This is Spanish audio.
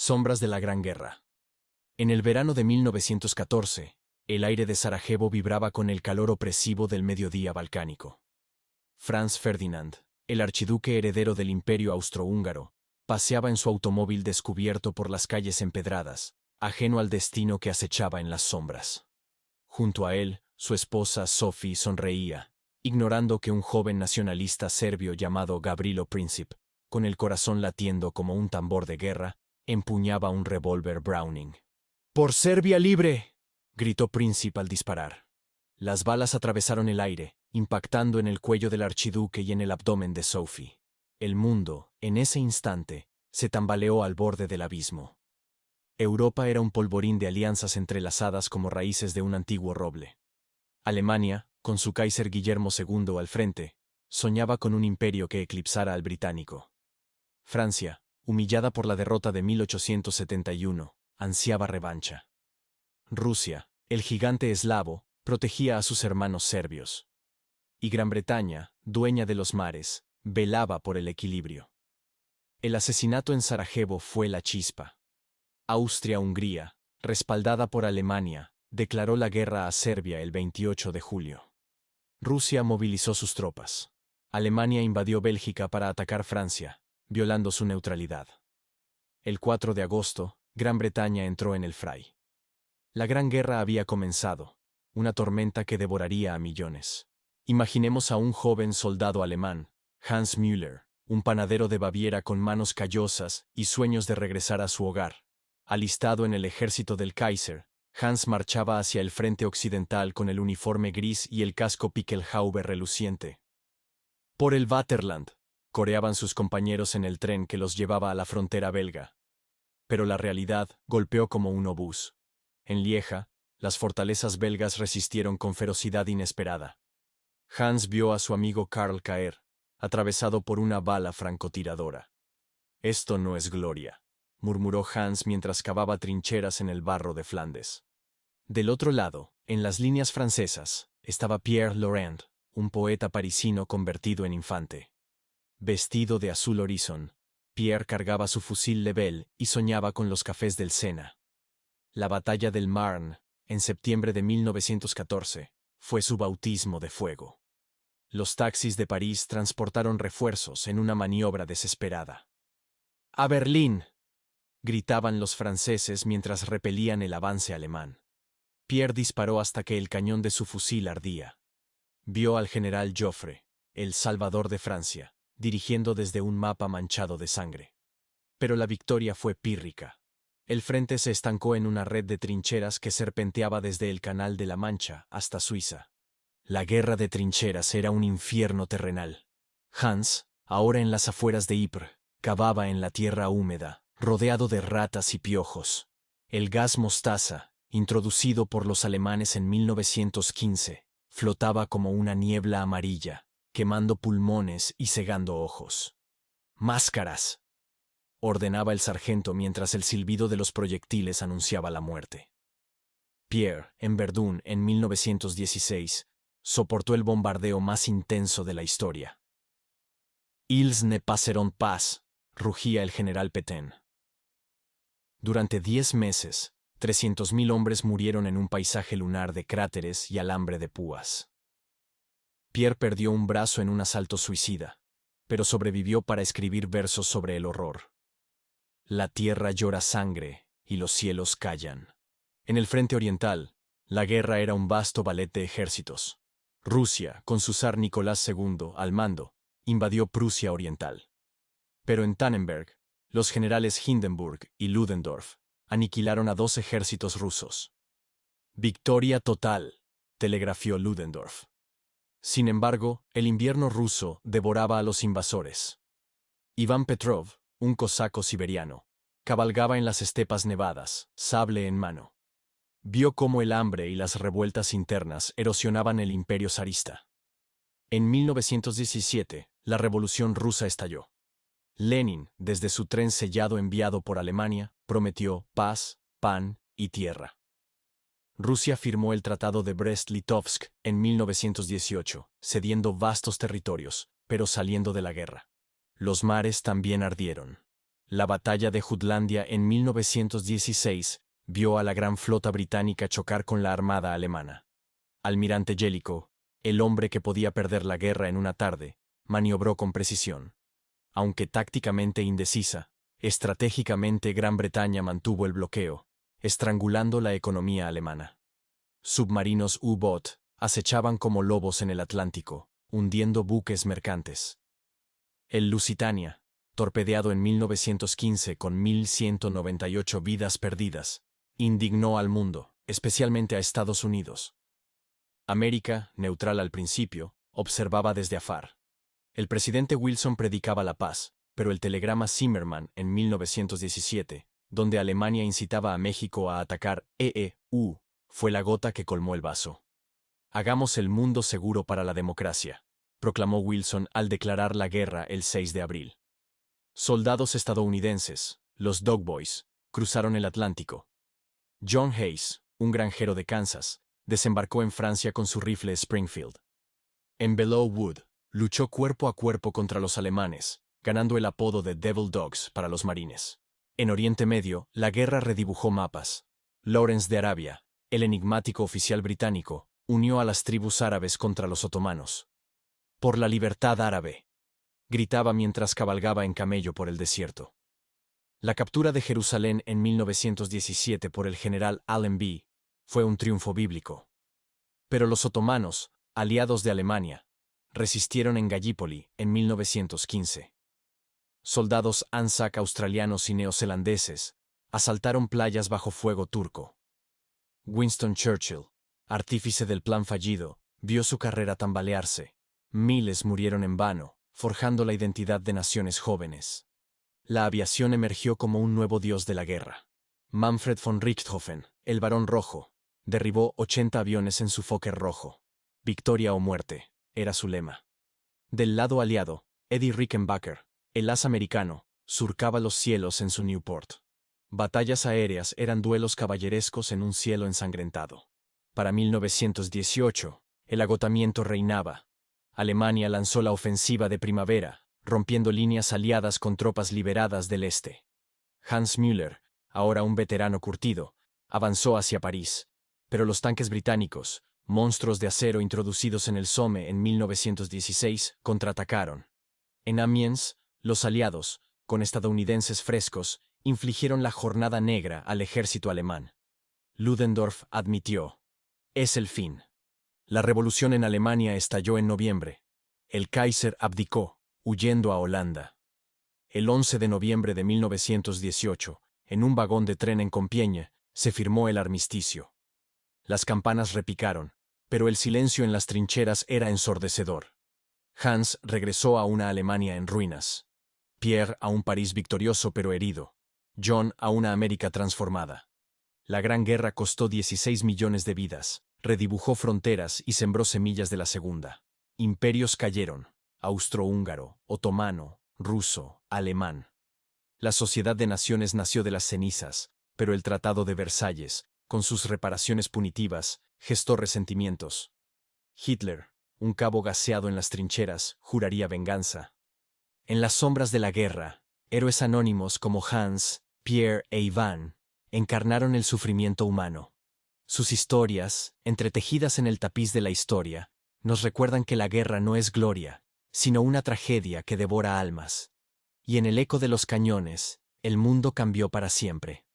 Sombras de la Gran Guerra. En el verano de 1914, el aire de Sarajevo vibraba con el calor opresivo del mediodía balcánico. Franz Ferdinand, el archiduque heredero del Imperio Austrohúngaro, paseaba en su automóvil descubierto por las calles empedradas, ajeno al destino que acechaba en las sombras. Junto a él, su esposa Sophie sonreía, ignorando que un joven nacionalista serbio llamado Gavrilo Princip, con el corazón latiendo como un tambor de guerra, empuñaba un revólver Browning. ¡Por Serbia libre!, gritó Princip al disparar. Las balas atravesaron el aire, impactando en el cuello del archiduque y en el abdomen de Sophie. El mundo, en ese instante, se tambaleó al borde del abismo. Europa era un polvorín de alianzas entrelazadas como raíces de un antiguo roble. Alemania, con su Kaiser Guillermo II al frente, soñaba con un imperio que eclipsara al británico. Francia, humillada por la derrota de 1871, ansiaba revancha. Rusia, el gigante eslavo, protegía a sus hermanos serbios. Y Gran Bretaña, dueña de los mares, velaba por el equilibrio. El asesinato en Sarajevo fue la chispa. Austria-Hungría, respaldada por Alemania, declaró la guerra a Serbia el 28 de julio. Rusia movilizó sus tropas. Alemania invadió Bélgica para atacar Francia, violando su neutralidad. El 4 de agosto, Gran Bretaña entró en el fray. La Gran Guerra había comenzado, una tormenta que devoraría a millones. Imaginemos a un joven soldado alemán, Hans Müller, un panadero de Baviera con manos callosas y sueños de regresar a su hogar. Alistado en el ejército del Kaiser, Hans marchaba hacia el frente occidental con el uniforme gris y el casco Pickelhaube reluciente. Por el Vaterland, coreaban sus compañeros en el tren que los llevaba a la frontera belga. Pero la realidad golpeó como un obús. En Lieja, las fortalezas belgas resistieron con ferocidad inesperada. Hans vio a su amigo Karl caer, atravesado por una bala francotiradora. «Esto no es gloria», murmuró Hans mientras cavaba trincheras en el barro de Flandes. Del otro lado, en las líneas francesas, estaba Pierre Laurent, un poeta parisino convertido en infante. Vestido de azul horizon, Pierre cargaba su fusil Lebel y soñaba con los cafés del Sena. La batalla del Marne, en septiembre de 1914, fue su bautismo de fuego. Los taxis de París transportaron refuerzos en una maniobra desesperada. ¡A Berlín!, gritaban los franceses mientras repelían el avance alemán. Pierre disparó hasta que el cañón de su fusil ardía. Vio al general Joffre, el salvador de Francia, dirigiendo desde un mapa manchado de sangre. Pero la victoria fue pírrica. El frente se estancó en una red de trincheras que serpenteaba desde el Canal de la Mancha hasta Suiza. La guerra de trincheras era un infierno terrenal. Hans, ahora en las afueras de Ypres, cavaba en la tierra húmeda, rodeado de ratas y piojos. El gas mostaza, introducido por los alemanes en 1915, flotaba como una niebla amarilla, quemando pulmones y cegando ojos. ¡Máscaras!, ordenaba el sargento mientras el silbido de los proyectiles anunciaba la muerte. Pierre, en Verdún, en 1916, soportó el bombardeo más intenso de la historia. «Ils ne passeront pas», rugía el general Pétain. Durante 10 meses, 300.000 hombres murieron en un paisaje lunar de cráteres y alambre de púas. Pierre perdió un brazo en un asalto suicida, pero sobrevivió para escribir versos sobre el horror. La tierra llora sangre y los cielos callan. En el frente oriental, la guerra era un vasto ballet de ejércitos. Rusia, con su zar Nicolás II al mando, invadió Prusia Oriental. Pero en Tannenberg, los generales Hindenburg y Ludendorff aniquilaron a 2 ejércitos rusos. «Victoria total», telegrafió Ludendorff. Sin embargo, el invierno ruso devoraba a los invasores. Iván Petrov, un cosaco siberiano, cabalgaba en las estepas nevadas, sable en mano. Vio cómo el hambre y las revueltas internas erosionaban el imperio zarista. En 1917, la Revolución Rusa estalló. Lenin, desde su tren sellado enviado por Alemania, prometió paz, pan y tierra. Rusia firmó el Tratado de Brest-Litovsk en 1918, cediendo vastos territorios, pero saliendo de la guerra. Los mares también ardieron. La batalla de Jutlandia en 1916 vio a la gran flota británica chocar con la armada alemana. Almirante Jellicoe, el hombre que podía perder la guerra en una tarde, maniobró con precisión. Aunque tácticamente indecisa, estratégicamente Gran Bretaña mantuvo el bloqueo, estrangulando la economía alemana. Submarinos U-Boot acechaban como lobos en el Atlántico, hundiendo buques mercantes. El Lusitania, torpedeado en 1915 con 1.198 vidas perdidas, indignó al mundo, especialmente a Estados Unidos. América, neutral al principio, observaba desde afar. El presidente Wilson predicaba la paz, pero el telegrama Zimmermann en 1917, donde Alemania incitaba a México a atacar EEU, fue la gota que colmó el vaso. Hagamos el mundo seguro para la democracia, proclamó Wilson al declarar la guerra el 6 de abril. Soldados estadounidenses, los Dog Boys, cruzaron el Atlántico. John Hayes, un granjero de Kansas, desembarcó en Francia con su rifle Springfield. En Belleau Wood, luchó cuerpo a cuerpo contra los alemanes, ganando el apodo de Devil Dogs para los marines. En Oriente Medio, la guerra redibujó mapas. Lawrence de Arabia, el enigmático oficial británico, unió a las tribus árabes contra los otomanos. «Por la libertad árabe», gritaba mientras cabalgaba en camello por el desierto. La captura de Jerusalén en 1917 por el general Allenby fue un triunfo bíblico. Pero los otomanos, aliados de Alemania, resistieron en Gallipoli en 1915. Soldados ANZAC australianos y neozelandeses asaltaron playas bajo fuego turco. Winston Churchill, artífice del plan fallido, vio su carrera tambalearse. Miles murieron en vano, forjando la identidad de naciones jóvenes. La aviación emergió como un nuevo dios de la guerra. Manfred von Richthofen, el Barón Rojo, derribó 80 aviones en su Fokker rojo. Victoria o muerte, era su lema. Del lado aliado, Eddie Rickenbacker, el as americano, surcaba los cielos en su Newport. Batallas aéreas eran duelos caballerescos en un cielo ensangrentado. Para 1918, el agotamiento reinaba. Alemania lanzó la ofensiva de primavera, rompiendo líneas aliadas con tropas liberadas del este. Hans Müller, ahora un veterano curtido, avanzó hacia París, pero los tanques británicos, monstruos de acero introducidos en el Somme en 1916, contraatacaron. En Amiens, los aliados, con estadounidenses frescos, infligieron la jornada negra al ejército alemán. Ludendorff admitió: «Es el fin». La revolución en Alemania estalló en noviembre. El Kaiser abdicó, huyendo a Holanda. El 11 de noviembre de 1918, en un vagón de tren en Compiègne, se firmó el armisticio. Las campanas repicaron, pero el silencio en las trincheras era ensordecedor. Hans regresó a una Alemania en ruinas. Pierre a un París victorioso pero herido. John a una América transformada. La Gran Guerra costó 16 millones de vidas, redibujó fronteras y sembró semillas de la Segunda. Imperios cayeron: austrohúngaro, otomano, ruso, alemán. La Sociedad de Naciones nació de las cenizas, pero el Tratado de Versalles, con sus reparaciones punitivas, gestó resentimientos. Hitler, un cabo gaseado en las trincheras, juraría venganza. En las sombras de la guerra, héroes anónimos como Hans, Pierre e Ivan encarnaron el sufrimiento humano. Sus historias, entretejidas en el tapiz de la historia, nos recuerdan que la guerra no es gloria, sino una tragedia que devora almas. Y en el eco de los cañones, el mundo cambió para siempre.